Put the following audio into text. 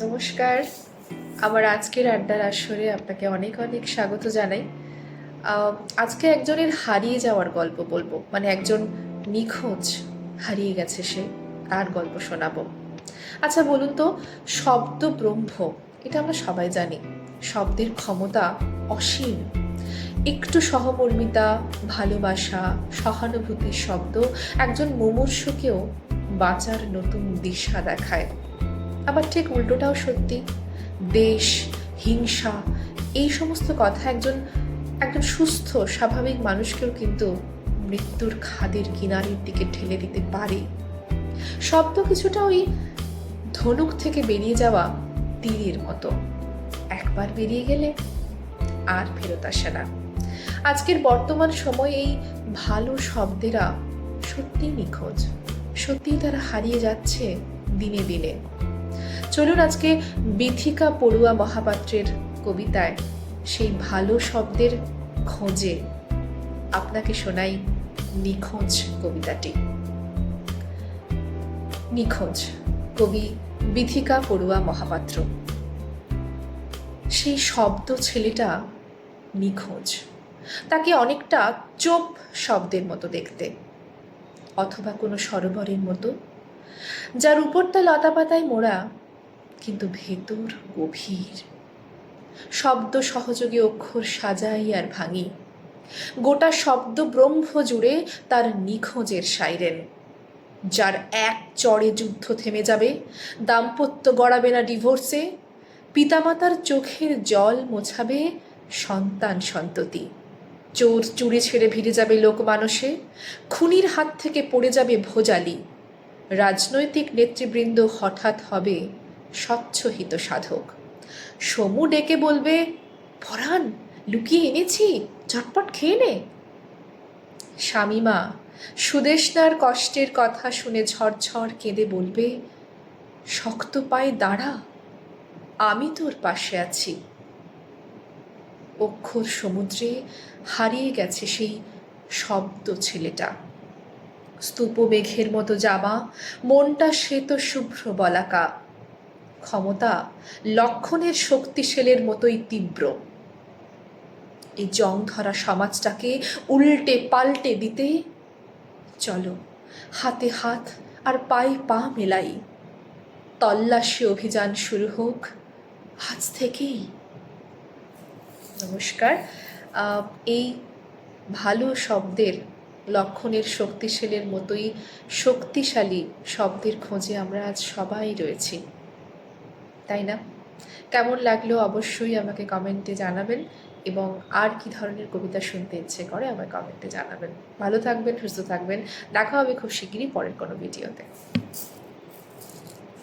নমস্কার। আমার আজকের আড্ডার আসরে আপনাকে অনেক অনেক স্বাগত জানাই। আজকে একজনের হারিয়ে যাওয়ার গল্প বলবো, মানে একজন নিখোঁজ, হারিয়ে গেছে সে, তার গল্প শোনাবো। আচ্ছা বলুন তো, শব্দ ব্রহ্ম, এটা আমরা সবাই জানি। শব্দের ক্ষমতা অসীম। একটু সহমর্মিতা, ভালোবাসা, সহানুভূতির শব্দ একজন মুমূর্ষুকেও বাঁচার নতুন দিশা দেখায়। আবার ঠিক উল্টোটাও সত্যি। দেশ, হিংসা, এই সমস্ত কথা একজন একজন সুস্থ স্বাভাবিক মানুষকেও কিন্তু মৃত্যুর খাদের কিনারের দিকে ঠেলে দিতে পারে। শব্দ কিছুটা ওই ধনুক থেকে বেরিয়ে যাওয়া তীরের মতো, একবার বেরিয়ে গেলে আর ফেরত আসে না। আজকের বর্তমান সময়ে এই ভালো শব্দেরা সত্যিই নিখোঁজ, সত্যিই তারা হারিয়ে যাচ্ছে দিনে দিনে। চলুন আজকে বিথিকা পড়ুয়া মহাপাত্রের কবিতায় সেই ভালো শব্দের খোঁজে আপনাকে শোনাই নিখোঁজ কবিতাটি। নিখোঁজ, কবি বিথিকা পড়ুয়া মহাপাত্র। সেই শব্দ ছেলেটা নিখোঁজ। তাকে অনেকটা চোপ শব্দের মতো দেখতে, অথবা কোনো সরোবরের মতো, যার উপরটা লতাপাতায় মোড়া কিন্তু ভেতর গভীর। শব্দ সহযোগী অক্ষর সাজাই আর ভাঙি, গোটা শব্দ ব্রহ্ম জুড়ে তার নিখোঁজের সাইরেন। যার এক চড়ে যুদ্ধ থেমে যাবে, দাম্পত্য গড়াবে না ডিভোর্সে, পিতামাতার চোখের জল মোছাবে সন্তান সন্ততি। চোর চুরি ছেড়ে ভিড়ে যাবে লোকমানসে, খুনির হাত থেকে পড়ে যাবে ভোজালি। রাজনৈতিক নেতৃবৃন্দ হঠাৎ হবে স্বচ্ছহিত সাধক। সমু ডেকে বলবে, পরাণ লুকিয়ে এনেছি, ঝটপট খেয়ে নে। স্বামীমা সুদেষ্ণার কষ্টের কথা শুনে ঝরঝর কেঁদে বলবে, শক্ত পায়ে দাঁড়া, আমি তোর পাশে আছি। অক্ষর সমুদ্রে হারিয়ে গেছে সেই শব্দ ছেলেটা। স্তূপ মেঘের মতো জামা, মনটা শ্বেত শুভ্র বলাকা। ক্ষমতা লক্ষণের শক্তিশালের মতোই তীব্র। এই জং ধরা সমাজটাকে উল্টে পাল্টে দিতে চলো হাতে হাত আর পায়ে পা মেলাই। তল্লাশি অভিযান শুরু হোক আজ থেকেই। নমস্কার। এই ভালো শব্দের, লক্ষণের শক্তিশালীর মতোই শক্তিশালী শব্দের খোঁজে আমরা আজ সবাই রয়েছি, তাই না? কেমন লাগলো অবশ্যই আমাকে কমেন্টে জানাবেন, এবং আর কি ধরনের কবিতা শুনতে ইচ্ছে করে আমায় কমেন্টে জানাবেন। ভালো থাকবেন, সুস্থ থাকবেন। দেখা হবে খুব শিগগিরই পরের কোনো ভিডিওতে।